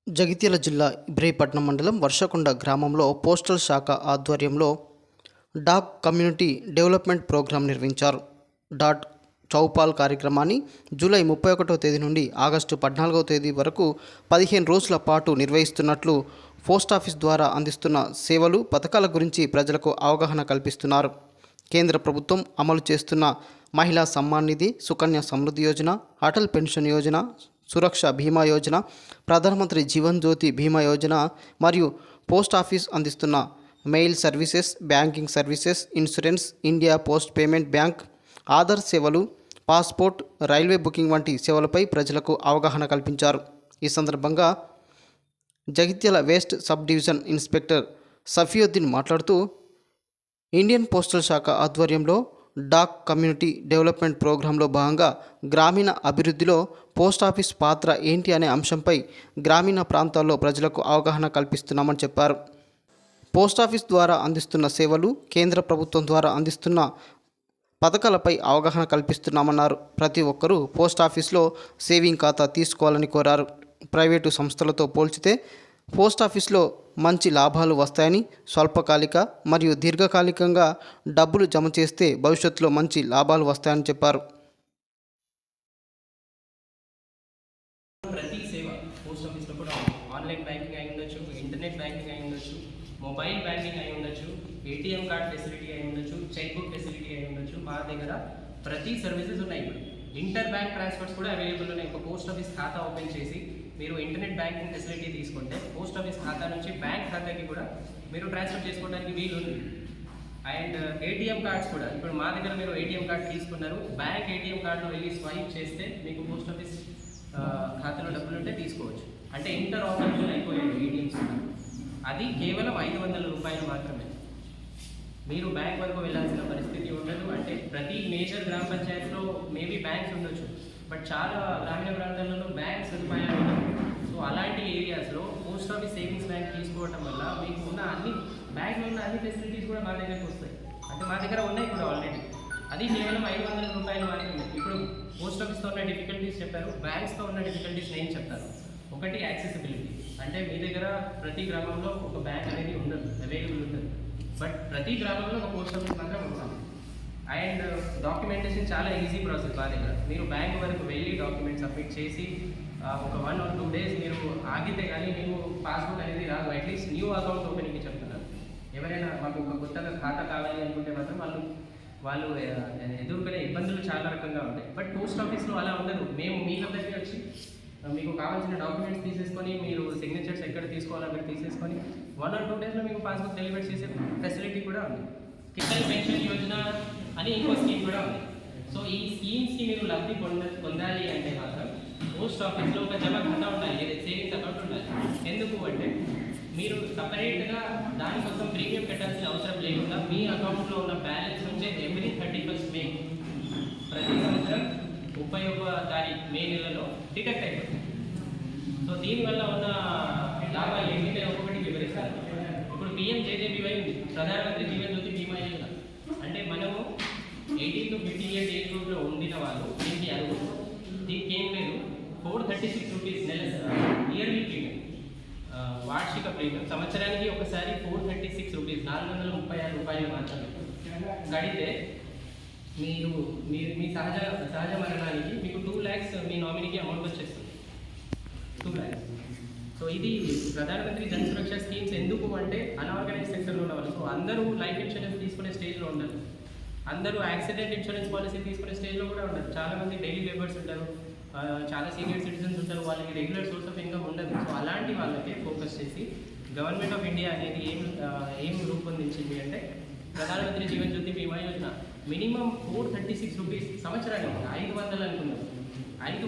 జగిత్యాల జిల్లా ఇబ్రహీపట్నం మండలం వర్షకొండ గ్రామంలో పోస్టల్ శాఖ ఆధ్వర్యంలో డాక్ కమ్యూనిటీ డెవలప్మెంట్ ప్రోగ్రాం నిర్వహించారు. డాట్ చౌపాల్ కార్యక్రమాన్ని జూలై 31వ తేదీ నుండి ఆగస్టు 14వ తేదీ వరకు 15 రోజుల పాటు నిర్వహిస్తున్నట్లు పోస్టాఫీస్ ద్వారా అందిస్తున్న సేవలు, పథకాల గురించి ప్రజలకు అవగాహన కల్పిస్తున్నారు. కేంద్ర ప్రభుత్వం అమలు చేస్తున్న మహిళా సమ్మాన్ నిధి, సుకన్య సమృద్ధి యోజన, అటల్ పెన్షన్ యోజన, సురక్ష బీమా యోజన, ప్రధానమంత్రి జీవన్ జ్యోతి బీమా యోజన మరియు పోస్ట్ ఆఫీస్ అందిస్తున్న mail services, banking services, insurance, India post payment bank, Aadhaar సేవలు, పాస్పోర్ట్, రైల్వే బుకింగ్ వంటి సేవలపై ప్రజలకు అవగాహన కల్పించారు. ఈ సందర్భంగా Jagtial west sub division inspector Safiuddin మాట్లాడుతూ, ఇండియన్ పోస్టల్ శాఖ ఆధ్వర్యంలో డాక్ కమ్యూనిటీ డెవలప్మెంట్ ప్రోగ్రాంలో భాగంగా గ్రామీణ అభివృద్ధిలో పోస్టాఫీస్ పాత్ర ఏంటి అనే అంశంపై గ్రామీణ ప్రాంతాల్లో ప్రజలకు అవగాహన కల్పిస్తున్నామని చెప్పారు. పోస్టాఫీస్ ద్వారా అందిస్తున్న సేవలు, కేంద్ర ప్రభుత్వం ద్వారా అందిస్తున్న పథకాలపై అవగాహన కల్పిస్తున్నామన్నారు. ప్రతి ఒక్కరూ పోస్టాఫీస్లో సేవింగ్ ఖాతా తీసుకోవాలని కోరారు. ప్రైవేటు సంస్థలతో పోల్చితే పోస్టాఫీస్లో మంచి లాభాలు వస్తాయని, స్వల్పకాలిక మరియు దీర్ఘకాలికంగా డబ్బులు జమ చేస్తే భవిష్యత్తులో మంచి లాభాలు వస్తాయని చెప్పారు. ప్రతి సేవ పోస్ట్ ఆఫీస్లో కూడా ఆన్లైన్ బ్యాంకింగ్ అయి ఉండొచ్చు, ఇంటర్నెట్ బ్యాంకింగ్ అయి ఉండొచ్చు, మొబైల్ బ్యాంకింగ్ అయి ఉండొచ్చు, ఏటీఎం కార్డ్ ఫెసిలిటీ అయి ఉండొచ్చు, చెక్ బుక్ ఫెసిలిటీ అయి ఉండొచ్చు. మా దగ్గర ప్రతి సర్వీసెస్ ఉన్నాయి. ఇప్పుడు ఇంటర్ బ్యాంక్ ట్రాన్స్ఫర్స్ కూడా అవైలబుల్ ఉన్నాయి. ఒక పోస్ట్ ఆఫీస్ ఖాతా ఓపెన్ చేసి మీరు ఇంటర్నెట్ బ్యాంకింగ్ ఫెసిలిటీ తీసుకుంటే పోస్ట్ ఆఫీస్ ఖాతా నుంచి బ్యాంక్ ఖాతాకి కూడా మీరు ట్రాన్స్ఫర్ చేసుకోవడానికి వీలు ఉంది. అండ్ ఏటీఎం కార్డ్స్ కూడా ఇప్పుడు మా దగ్గర మీరు ఏటీఎం కార్డ్ తీసుకున్నారు, బ్యాంక్ ఏటీఎం కార్డులో వెళ్ళి స్వైప్ చేస్తే మీకు పోస్ట్ ఆఫీస్ ఖాతాలో డబ్బులు ఉంటే తీసుకోవచ్చు. అంటే ఇంటర్ ఆపరేషన్ అయిపోయాయి ఏటీఎంస్. అది కేవలం 500 రూపాయలు మాత్రమే. మీరు బ్యాంక్ వరకు వెళ్ళాల్సిన పరిస్థితి ఉండదు. అంటే ప్రతి మేజర్ గ్రామ పంచాయతీలో మేబీ బ్యాంక్స్ ఉండొచ్చు, బట్ చాలా గ్రామీణ ప్రాంతాలలో బ్యాంక్ సదుపాయాలు ఉండవు. సో అలాంటి ఏరియాస్లో పోస్ట్ ఆఫీస్ సేవింగ్స్ బ్యాంక్ తీసుకోవడం వల్ల మీకు ఉన్న అన్ని బ్యాంక్లో ఉన్న అన్ని ఫెసిలిటీస్ కూడా మా దగ్గరకు వస్తాయి. అంటే మా దగ్గర ఉన్నాయి కూడా ఆల్రెడీ. అది కేవలం 500 రూపాయలు మాత్రమే. ఇప్పుడు పోస్ట్ ఆఫీస్తో ఉన్న డిఫికల్టీస్ చెప్పారు, బ్యాంక్స్తో ఉన్న డిఫికల్టీస్ నేను చెప్తాను. ఒకటి యాక్సెసిబిలిటీ. అంటే మీ దగ్గర ప్రతి గ్రామంలో ఒక బ్యాంక్ అనేది ఉండదు, అవైలబుల్ ఉండదు. బట్ ప్రతి గ్రామంలో ఒక పోస్ట్ ఆఫీస్ మాత్రం ఉంటుంది. అండ్ డాక్యుమెంటేషన్ చాలా ఈజీ ప్రాసెస్ మా దగ్గర. మీరు బ్యాంక్ వరకు వెళ్ళి డాక్యుమెంట్ సబ్మిట్ చేసి ఒక 1 or 2 days మీరు ఆగితే కానీ మీకు పాస్బుక్ అనేది రాదు. అట్లీస్ట్ న్యూ అకౌంట్ ఓపెనింగ్కి చెప్తున్నారు. ఎవరైనా మాకు ఒక కొత్తగా ఖాతా కావాలి అనుకుంటే మాత్రం వాళ్ళు ఎదుర్కొనే ఇబ్బందులు చాలా రకంగా ఉంటాయి. బట్ పోస్ట్ ఆఫీస్లో అలా ఉండదు. మేము మీ దగ్గరికి వచ్చి మీకు కావాల్సిన డాక్యుమెంట్స్ తీసేసుకొని మీరు సిగ్నేచర్స్ ఎక్కడ తీసుకోవాలో అక్కడ తీసేసుకొని 1 or 2 daysలో మీకు పాస్బుక్ డెలివర్ చేసే ఫెసిలిటీ కూడా ఉంది. కిసాన్ పెన్షన్ యోజన అని ఇంకో స్కీమ్ కూడా ఉంది. సో ఈ స్కీమ్స్కి మీరు లబ్ధి పొందాలి అంటే మాత్రం పోస్ట్ ఆఫీస్లో ఒక జమ ఖాతా ఉండాలి, సేవింగ్స్ అకౌంట్ ఉండాలి. ఎందుకు అంటే మీరు సపరేట్గా దానికోసం ప్రీమియం పెట్టాల్సిన అవసరం లేకుండా మీ అకౌంట్లో ఉన్న బ్యాలెన్స్ నుంచే ఎవ్రీ 31st మే ప్రతి సంవత్సరం 31వ తారీఖు మే నెలలో డిడక్ట్ అయిపోతుంది. సో దీనివల్ల ఉన్న లాభాలు ఏమిటో ఒక్కొక్కటి వివరిస్తారు. ఇప్పుడు PMJJBY ఉంది, ప్రధానమంత్రి జీవన్ జ్యోతి బీమా యోజన. అంటే మనము 18 to 50 years ఏజ్ గ్రూప్లో ఉండిన వాళ్ళు దీనికి అడుగు. దీనికి ఏం లేదు, 436 రూపీస్ ఇయర్లీ ప్రీమియం, వార్షిక ప్రీమియం. సంవత్సరానికి ఒకసారి 436 రూపీస్, 436 రూపాయలు మాత్రమే కడితే మీరు మీ సహజ మరణానికి మీకు 2 lakhs మీ నామినీకి అమౌంట్ వచ్చేస్తుంది. 2 lakhs. సో ఇది ప్రధానమంత్రి జన్ సురక్ష స్కీమ్స్. ఎందుకు అంటే అన్ఆర్గనైజ్ సెక్టర్లో ఉన్న వాళ్ళు. సో అందరూ లైఫ్ ఇన్సూరెన్స్ తీసుకునే స్టేజ్లో ఉండరు, అందరూ యాక్సిడెంట్ ఇన్సూరెన్స్ పాలసీ తీసుకునే స్టేజ్లో కూడా ఉండరు. చాలామంది డైలీ లేబర్స్ ఉంటారు, చాలా సీనియర్ సిటిజన్స్ ఉంటారు, వాళ్ళకి రెగ్యులర్ సోర్స్ ఆఫ్ ఇన్కమ్ ఉండదు. సో అలాంటి వాళ్ళకే ఫోకస్ చేసి గవర్నమెంట్ ఆఫ్ ఇండియా అనేది ఏం రూపొందించింది అంటే ప్రధానమంత్రి జీవన్ జ్యోతి బీమా యోజన. మినిమం 436 రూపీస్ సంవత్సరానికి, 500 అనుకున్నాం. 500